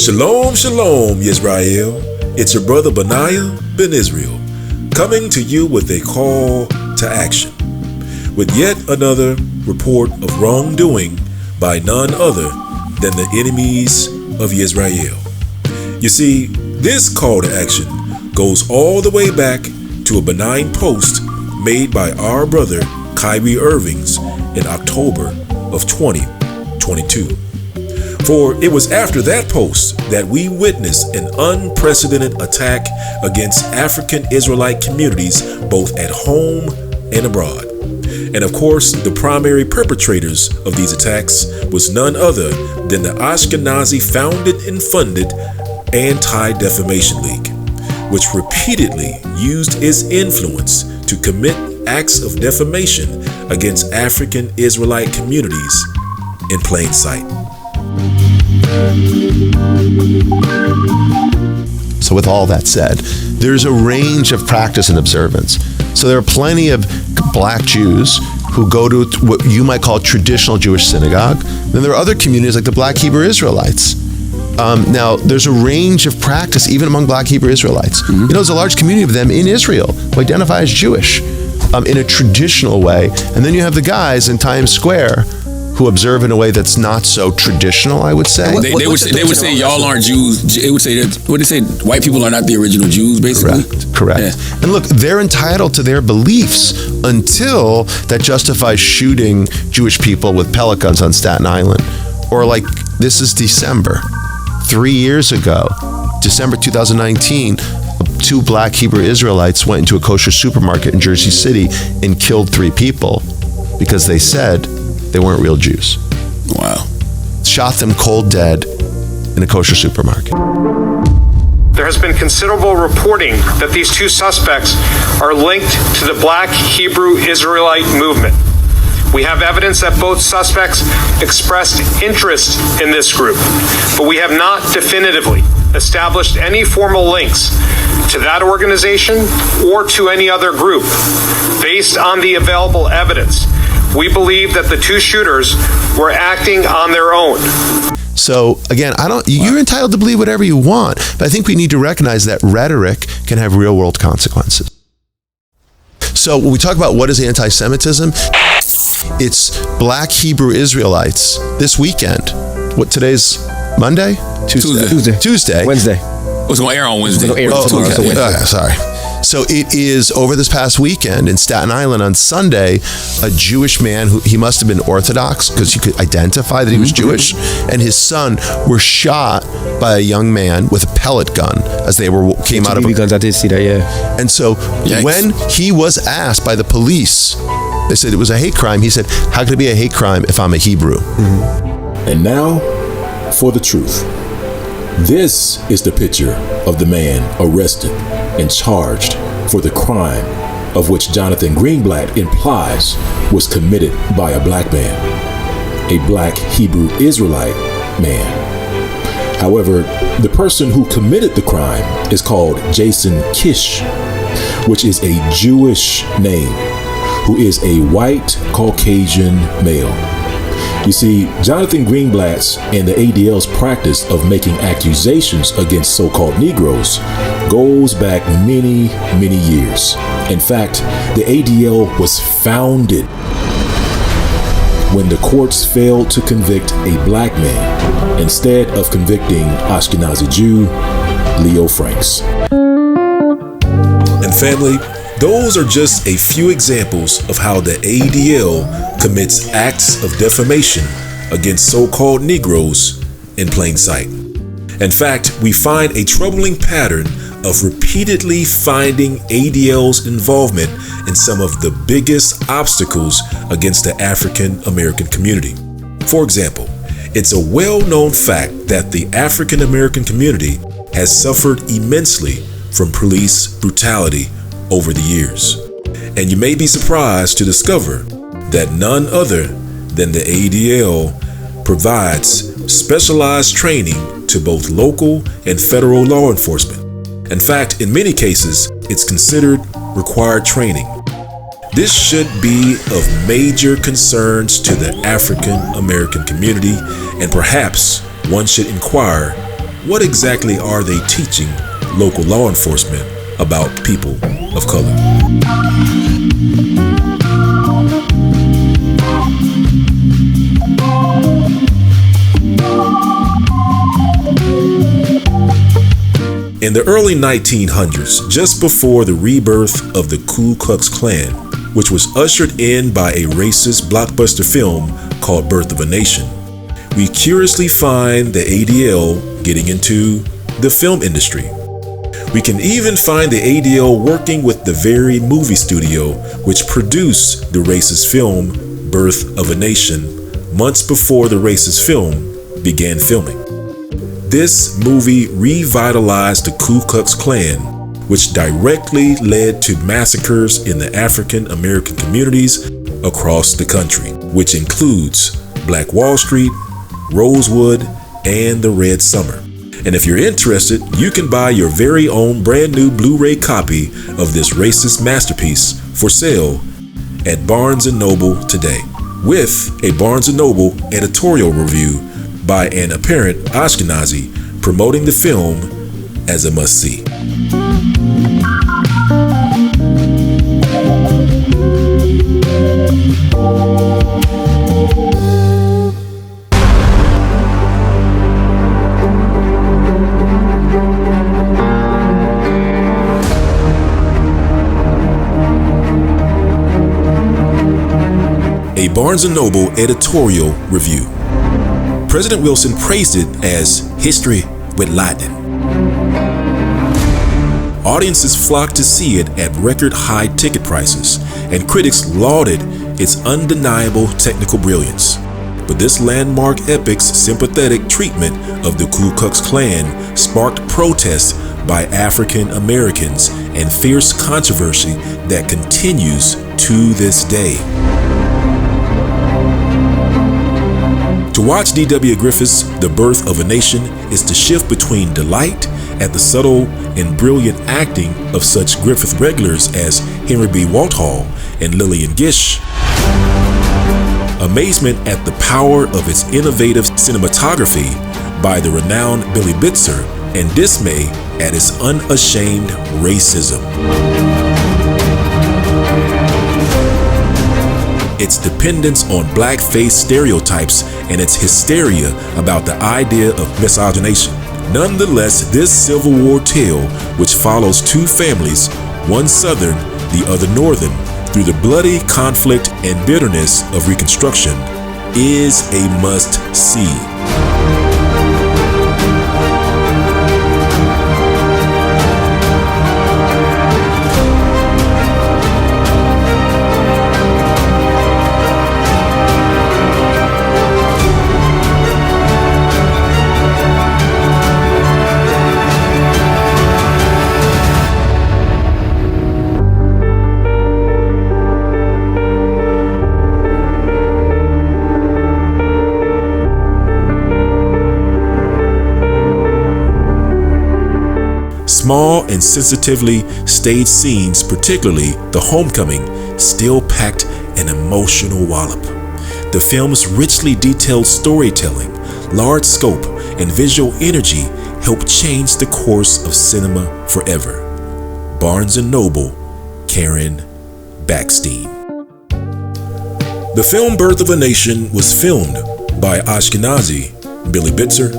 Shalom, shalom, Yisrael. It's your brother Benaiah Ben Israel, coming to you with a call to action, with yet another report of wrongdoing by none other than the enemies of Yisrael. You see, this call to action goes all the way back to a benign post made by our brother Kyrie Irvings in October of 2022. For it was after that post that we witnessed an unprecedented attack against African Israelite communities both at home and abroad. And of course, the primary perpetrators of these attacks was none other than the Ashkenazi founded and funded Anti-Defamation League, which repeatedly used its influence to commit acts of defamation against African Israelite communities in plain sight. So with all that said, there's a range of practice and observance. So there are plenty of black Jews who go to what you might call traditional Jewish synagogue. Then there are other communities like the Black Hebrew Israelites. Now, there's a range of practice even among Black Hebrew Israelites. You know, there's a large community of them in Israel who identify as Jewish in a traditional way. And then you have the guys in Times Square who observe in a way that's not so traditional, I would say. They would say y'all aren't Jews. It would say that, what they say, white people are not the original Jews, basically. Correct. Yeah. And look, they're entitled to their beliefs until that justifies shooting Jewish people with pellet guns on Staten Island. Or like, this is December. 3 years ago, December 2019, two Black Hebrew Israelites went into a kosher supermarket in Jersey City and killed 3 people because they said they weren't real Jews. Wow. Shot them cold dead in a kosher supermarket. There has been considerable reporting that these 2 suspects are linked to the Black Hebrew Israelite movement. We have evidence that both suspects expressed interest in this group, but we have not definitively established any formal links to that organization or to any other group. Based on the available evidence, we believe that the 2 shooters were acting on their own. So again, you're entitled to believe whatever you want, but I think we need to recognize that rhetoric can have real world consequences. So when we talk about what is anti-Semitism, it's Black Hebrew Israelites this weekend. What, today's Monday? Tuesday. Wednesday. It's going to air on Wednesday. Sorry. So it is over this past weekend in Staten Island on Sunday, a Jewish man who he must have been Orthodox because you could identify that he was Jewish, and his son were shot by a young man with a pellet gun as they came out of BB guns. I did see that, yeah. And so when he was asked by the police, they said it was a hate crime. He said, how could it be a hate crime if I'm a Hebrew? And now for the truth. This is the picture of the man arrested and charged for the crime of which Jonathan Greenblatt implies was committed by a black man, a Black Hebrew Israelite man. However, the person who committed the crime is called Jason Kish, which is a Jewish name, who is a white Caucasian male. You see, Jonathan Greenblatt's and the ADL's practice of making accusations against so-called Negroes goes back many, many years. In fact, the ADL was founded when the courts failed to convict a black man instead of convicting Ashkenazi Jew Leo Franks. And family, those are just a few examples of how the ADL commits acts of defamation against so-called Negroes in plain sight. In fact, we find a troubling pattern of repeatedly finding ADL's involvement in some of the biggest obstacles against the African American community. For example, it's a well-known fact that the African American community has suffered immensely from police brutality over the years. And you may be surprised to discover that none other than the ADL provides specialized training to both local and federal law enforcement. In fact, in many cases, it's considered required training. This should be of major concerns to the African American community, and perhaps one should inquire what exactly are they teaching local law enforcement about people of color? In the early 1900s, just before the rebirth of the Ku Klux Klan, which was ushered in by a racist blockbuster film called Birth of a Nation, we curiously find the ADL getting into the film industry. We can even find the ADL working with the very movie studio which produced the racist film Birth of a Nation months before the racist film began filming. This movie revitalized the Ku Klux Klan, which directly led to massacres in the African American communities across the country, which includes Black Wall Street, Rosewood, and the Red Summer. And if you're interested, you can buy your very own brand new Blu-ray copy of this racist masterpiece for sale at Barnes & Noble today, with a Barnes & Noble editorial review by an apparent Ashkenazi promoting the film as a must-see. A Barnes & Noble editorial review. President Wilson praised it as history with lightning. Audiences flocked to see it at record high ticket prices, and critics lauded its undeniable technical brilliance. But this landmark epic's sympathetic treatment of the Ku Klux Klan sparked protests by African Americans and fierce controversy that continues to this day. To watch D.W. Griffith's The Birth of a Nation is to shift between delight at the subtle and brilliant acting of such Griffith regulars as Henry B. Walthall and Lillian Gish, amazement at the power of its innovative cinematography by the renowned Billy Bitzer, and dismay at its unashamed racism. Its dependence on blackface stereotypes and its hysteria about the idea of miscegenation. Nonetheless, this Civil War tale, which follows two families, one Southern, the other Northern, through the bloody conflict and bitterness of Reconstruction, is a must-see. Small and sensitively staged scenes, particularly the homecoming, still packed an emotional wallop. The film's richly detailed storytelling, large scope, and visual energy helped change the course of cinema forever. Barnes & Noble, Karen Backstein. The film Birth of a Nation was filmed by Ashkenazi Billy Bitzer,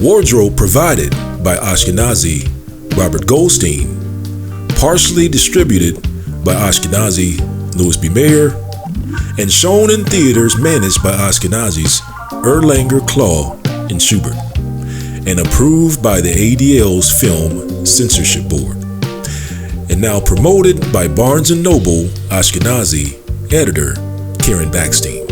wardrobe provided by Ashkenazi Robert Goldstein, partially distributed by Ashkenazi Louis B. Mayer, and shown in theaters managed by Ashkenazis Erlanger, Klaw, and Schubert, and approved by the ADL's Film Censorship Board, and now promoted by Barnes & Noble Ashkenazi editor Karen Backstein.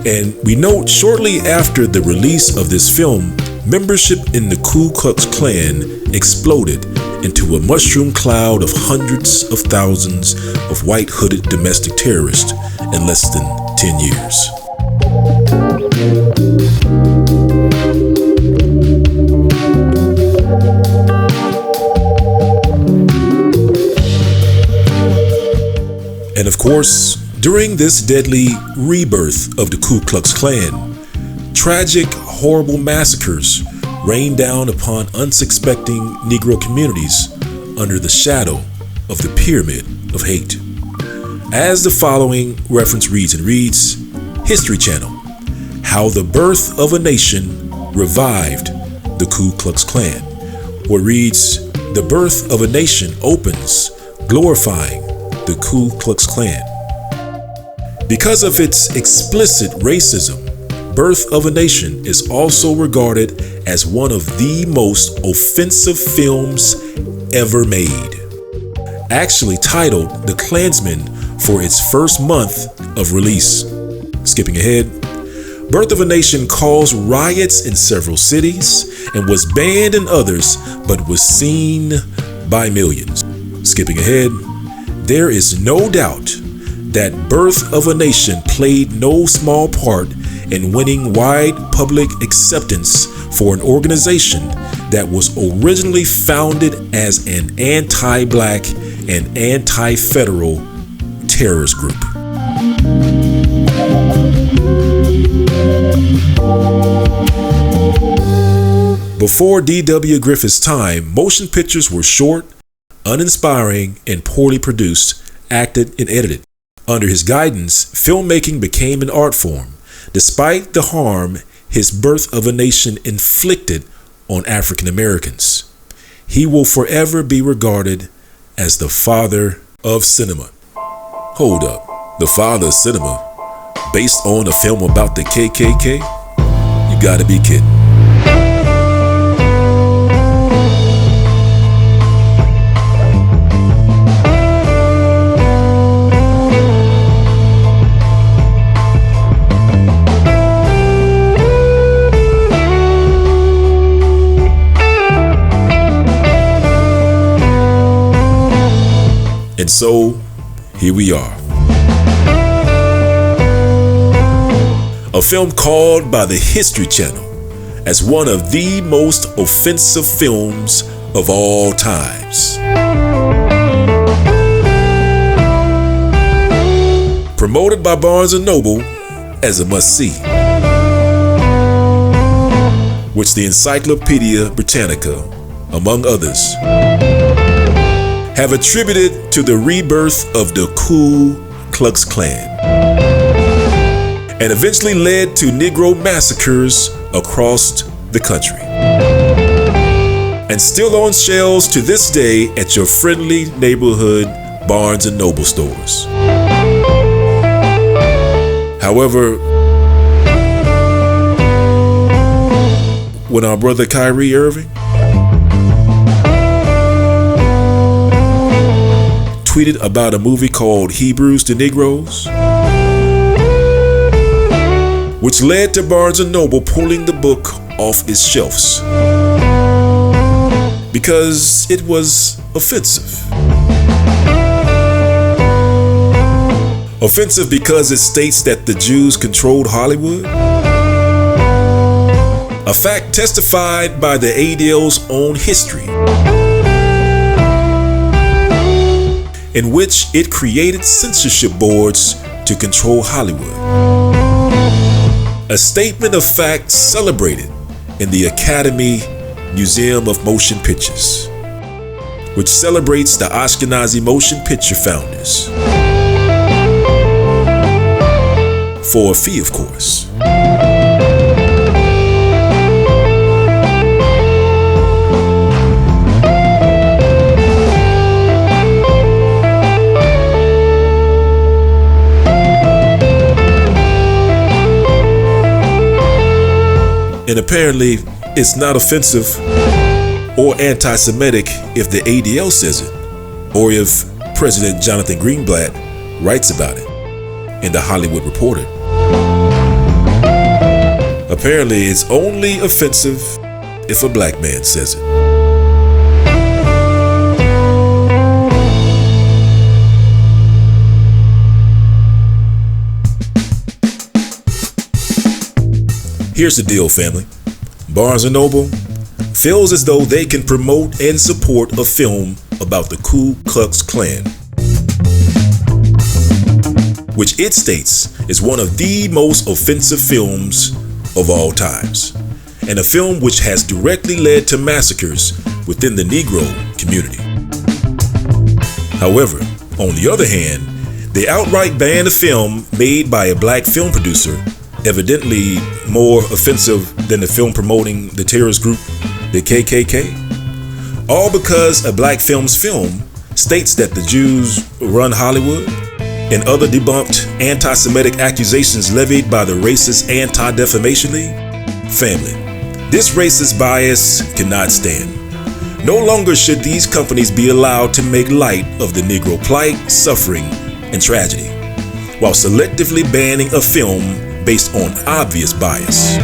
And we note shortly after the release of this film, membership in the Ku Klux Klan exploded into a mushroom cloud of hundreds of thousands of white hooded domestic terrorists in less than 10 years. And of course, during this deadly rebirth of the Ku Klux Klan, tragic, horrible massacres rained down upon unsuspecting Negro communities under the shadow of the pyramid of hate. As the following reference reads, History Channel, How the Birth of a Nation Revived the Ku Klux Klan, or reads, The Birth of a Nation opens glorifying the Ku Klux Klan. Because of its explicit racism, Birth of a Nation is also regarded as one of the most offensive films ever made. Actually titled The Klansman for its first month of release. Skipping ahead, Birth of a Nation caused riots in several cities and was banned in others, but was seen by millions. Skipping ahead, there is no doubt that Birth of a Nation played no small part in winning wide public acceptance for an organization that was originally founded as an anti-black and anti-federal terrorist group. Before D.W. Griffith's time, motion pictures were short, uninspiring, and poorly produced, acted, and edited. Under his guidance, filmmaking became an art form, despite the harm his Birth of a Nation inflicted on African Americans. He will forever be regarded as the father of cinema. Hold up, the father of cinema? Based on a film about the KKK? You gotta be kidding. And so, here we are. A film called by the History Channel as one of the most offensive films of all times. Promoted by Barnes & Noble as a must-see, which the Encyclopedia Britannica, among others, have attributed to the rebirth of the Ku Klux Klan, and eventually led to Negro massacres across the country, and still on shelves to this day at your friendly neighborhood Barnes & Noble stores. However, when our brother Kyrie Irving tweeted about a movie called Hebrews to Negroes, which led to Barnes & Noble pulling the book off its shelves because it was offensive. Offensive because it states that the Jews controlled Hollywood, a fact testified by the ADL's own history, in which it created censorship boards to control Hollywood. A statement of fact celebrated in the Academy Museum of Motion Pictures, which celebrates the Ashkenazi motion picture founders. For a fee, of course. And apparently, it's not offensive or anti-Semitic if the ADL says it, or if President Jonathan Greenblatt writes about it in the Hollywood Reporter. Apparently, it's only offensive if a black man says it. Here's the deal, family. Barnes & Noble feels as though they can promote and support a film about the Ku Klux Klan, which it states is one of the most offensive films of all times, and a film which has directly led to massacres within the Negro community. However, on the other hand, they outright banned a film made by a black film producer, evidently more offensive than the film promoting the terrorist group, the KKK. All because a black film states that the Jews run Hollywood, and other debunked anti-Semitic accusations levied by the racist Anti-Defamation League. Family, this racist bias cannot stand. No longer should these companies be allowed to make light of the Negro plight, suffering, and tragedy, while selectively banning a film based on obvious bias.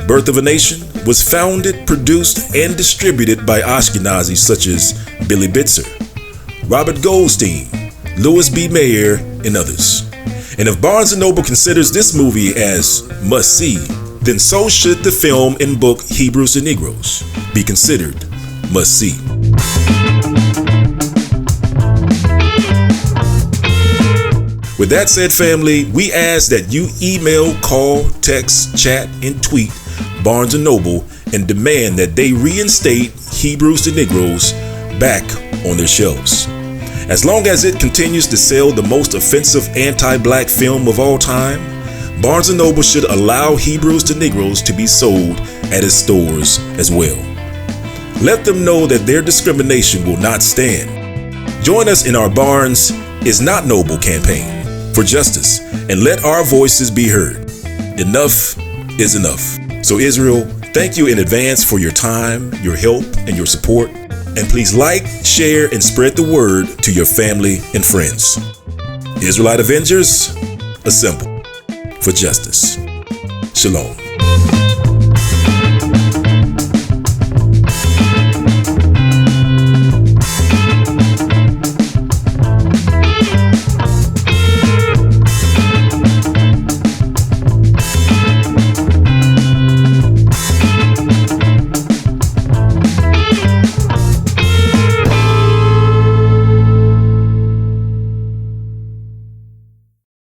Birth of a Nation was founded, produced, and distributed by Ashkenazis such as Billy Bitzer, Robert Goldstein, Louis B. Mayer, and others. And if Barnes & Noble considers this movie as must-see, then so should the film and book Hebrews and Negroes be considered must-see. With that said, family, we ask that you email, call, text, chat, and tweet Barnes & Noble and demand that they reinstate Hebrews and Negroes back on their shelves. As long as it continues to sell the most offensive anti-black film of all time, Barnes & Noble should allow Hebrews to Negroes to be sold at its stores as well. Let them know that their discrimination will not stand. Join us in our Barnes is Not Noble campaign for justice and let our voices be heard. Enough is enough. So Israel, thank you in advance for your time, your help, and your support. And please like, share, and spread the word to your family and friends. Israelite Avengers, assemble for justice. Shalom.